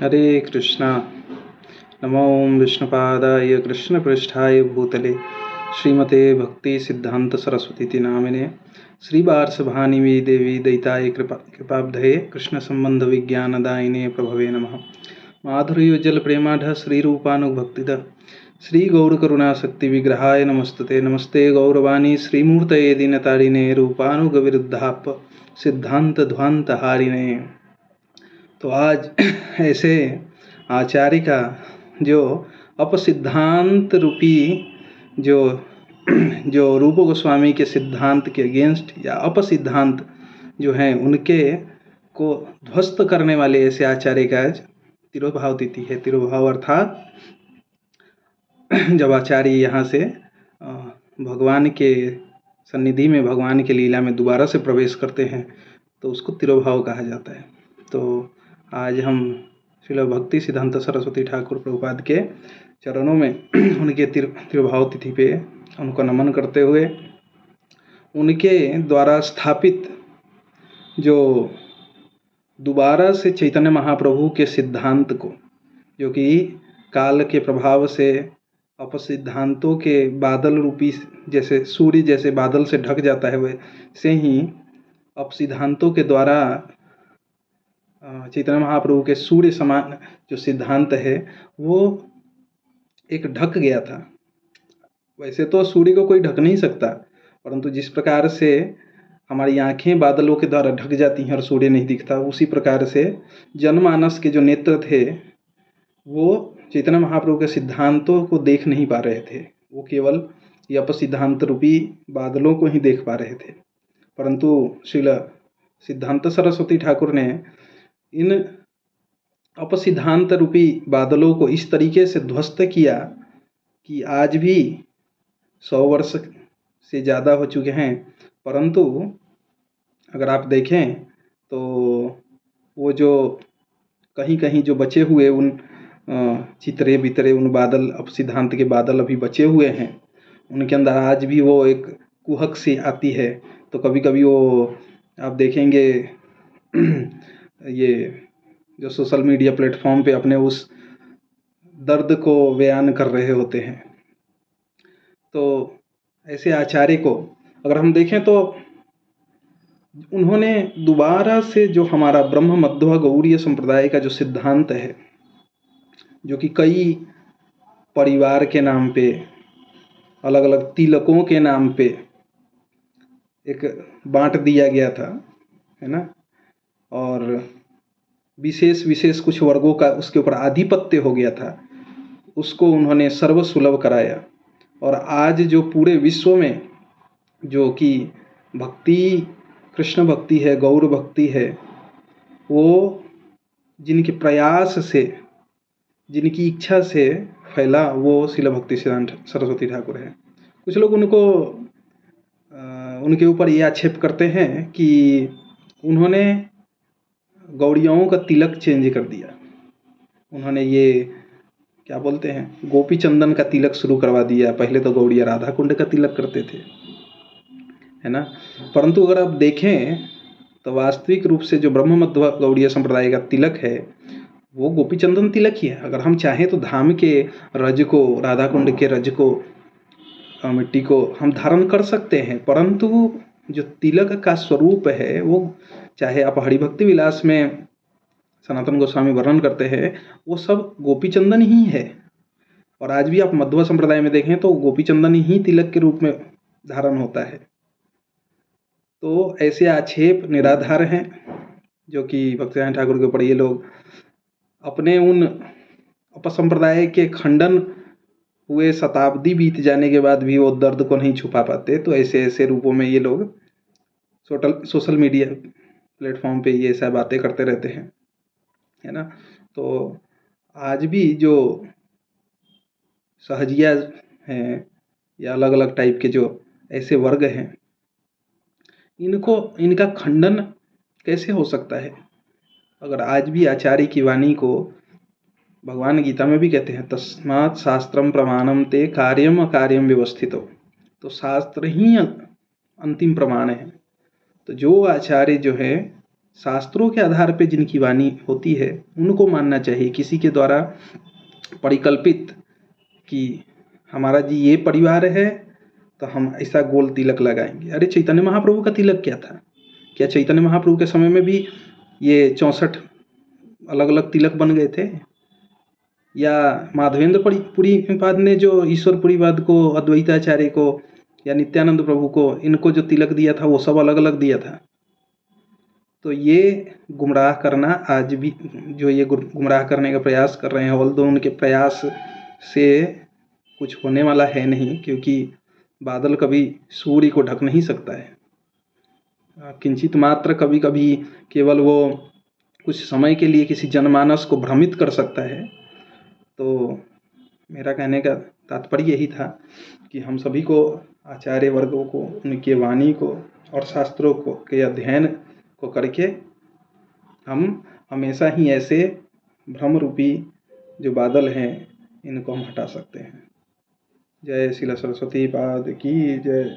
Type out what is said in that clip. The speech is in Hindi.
हरे कृष्णा। नमो विष्णुपादाय कृष्णपृष्ठाय भूतले श्रीमते भक्ति सिद्धांत सरस्वती नामिने श्रीवार्षभानिवी देवी दैताय कृपाब्धये कृष्ण संबंध विज्ञानदायिने प्रभवे नमः। माधुर्योज्जल प्रेमाढ श्रीरूपानुभक्तिद श्री गौर करुणा शक्ति विग्रहाय नमस्तुते। नमस्ते गौरवाणी श्रीमूर्तये दीनतारिणे रूपानुगविरुद्धाप सिद्धांत ध्वांत हारिणे। तो आज ऐसे आचार्य का जो अपसिद्धांत रूपी जो रूप गोस्वामी के सिद्धांत के अगेंस्ट या अपसिद्धांत जो हैं उनके को ध्वस्त करने वाले ऐसे आचार्य का आज तिरोभाव तिथि है। तिरोभाव अर्थात जब आचार्य यहाँ से भगवान के सन्निधि में भगवान के लीला में दोबारा से प्रवेश करते हैं तो उसको तिरोभाव कहा जाता है। तो आज हम श्रील भक्ति सिद्धांत सरस्वती ठाकुर प्रभुपाद के चरणों में उनके तिरुभाव तिथि पे उनको नमन करते हुए उनके द्वारा स्थापित जो दोबारा से चैतन्य महाप्रभु के सिद्धांत को, जो कि काल के प्रभाव से अपसिद्धांतों के बादल रूपी जैसे सूर्य जैसे बादल से ढक जाता है, वैसे ही अपसिद्धांतों के द्वारा चैतन्य महाप्रभु के सूर्य समान जो सिद्धांत है वो एक ढक गया था। वैसे तो सूर्य को कोई ढक नहीं सकता, परंतु जिस प्रकार से हमारी आंखें बादलों के द्वारा ढक जाती हैं और सूर्य नहीं दिखता, उसी प्रकार से जनमानस के जो नेत्र थे वो चैतन्य महाप्रभु के सिद्धांतों को देख नहीं पा रहे थे। वो केवल ये अपसिद्धांत रूपी बादलों को ही देख पा रहे थे। परंतु श्रील सिद्धांत सरस्वती ठाकुर ने इन अपसिद्धांत रूपी बादलों को इस तरीके से ध्वस्त किया कि आज भी 100 वर्ष से ज़्यादा हो चुके हैं, परंतु अगर आप देखें तो वो जो कहीं कहीं जो बचे हुए उन चितरे बितरे उन बादल अपसिद्धांत के बादल अभी बचे हुए हैं, उनके अंदर आज भी वो एक कुहक सी आती है। तो कभी कभी वो आप देखेंगे ये जो सोशल मीडिया प्लेटफॉर्म पे अपने उस दर्द को बयान कर रहे होते हैं। तो ऐसे आचार्य को अगर हम देखें तो उन्होंने दोबारा से जो हमारा ब्रह्म मध्व गौड़ीय संप्रदाय का जो सिद्धांत है, जो कि कई परिवार के नाम पे अलग अलग तिलकों के नाम पे एक बांट दिया गया था, है ना, और विशेष कुछ वर्गों का उसके ऊपर आधिपत्य हो गया था, उसको उन्होंने सर्वसुलभ कराया। और आज जो पूरे विश्व में जो कि भक्ति कृष्ण भक्ति है, गौर भक्ति है, वो जिनके प्रयास से जिनकी इच्छा से फैला वो श्रील भक्ति सिद्धांत सरस्वती ठाकुर है। कुछ लोग उनके ऊपर ये आक्षेप करते हैं कि उन्होंने गौड़ियाओं का तिलक चेंज कर दिया। उन्होंने ये क्या बोलते हैं गोपी चंदन का तिलक शुरू करवा दिया। पहले तो गौड़िया राधा कुंड का तिलक करते थे, है ना। परंतु अगर आप देखें तो वास्तविक रूप से जो ब्रह्म मध्व गौड़ीय संप्रदाय का तिलक है वो गोपी चंदन तिलक ही है। अगर हम चाहें तो धाम के रज को, राधा कुंड के रज को, मिट्टी को हम धारण कर सकते हैं, परंतु जो तिलक का स्वरूप है वो, चाहे आप हरिभक्ति विलास में सनातन गोस्वामी वर्णन करते हैं, वो सब गोपी चंदन ही है। और आज भी आप मध्व संप्रदाय में देखें तो गोपी चंदन ही तिलक के रूप में धारण होता है। तो ऐसे आक्षेप निराधार हैं जो कि भक्तिनाथ ठाकुर के ऊपर ये लोग अपने उन अपसंप्रदाय के खंडन हुए शताब्दी बीत जाने के बाद भी वो दर्द को नहीं छुपा पाते। तो ऐसे रूपों में ये लोग सोशल मीडिया प्लेटफॉर्म पे ये ऐसा बातें करते रहते हैं, है ना। तो आज भी जो सहजिया हैं या अलग अलग टाइप के जो ऐसे वर्ग हैं, इनका खंडन कैसे हो सकता है। अगर आज भी आचार्य की वाणी को भगवान गीता में भी कहते हैं तस्मात् शास्त्रम प्रमाणम ते कार्यम अकार्यम व्यवस्थितो, तो शास्त्र ही अंतिम प्रमाण है। तो जो आचार्य जो है शास्त्रों के आधार पे जिनकी वाणी होती है उनको मानना चाहिए। किसी के द्वारा परिकल्पित कि हमारा जी ये परिवार है तो हम ऐसा गोल तिलक लगाएंगे। अरे चैतन्य महाप्रभु का तिलक क्या था? क्या चैतन्य महाप्रभु के समय में भी ये 64 अलग अलग तिलक बन गए थे? या माधवेंद्र पुरीपाद ने जो ईश्वर पुरीपाद को, अद्वैताचार्य को या नित्यानंद प्रभु को, इनको जो तिलक दिया था वो सब अलग अलग दिया था? तो ये गुमराह करना आज भी, जो ये गुमराह करने का प्रयास कर रहे हैं, ऑल्दो उनके प्रयास से कुछ होने वाला है नहीं, क्योंकि बादल कभी सूर्य को ढक नहीं सकता है। किंचित मात्र कभी कभी केवल वो कुछ समय के लिए किसी जनमानस को भ्रमित कर सकता है। तो मेरा कहने का तात्पर्य यही था कि हम सभी को, आचार्य वर्गों को, उनके वाणी को और शास्त्रों को के अध्ययन को करके हम हमेशा ही ऐसे भ्रम रूपी जो बादल हैं इनको हम हटा सकते हैं। जय श्रील सरस्वती पाद की जय।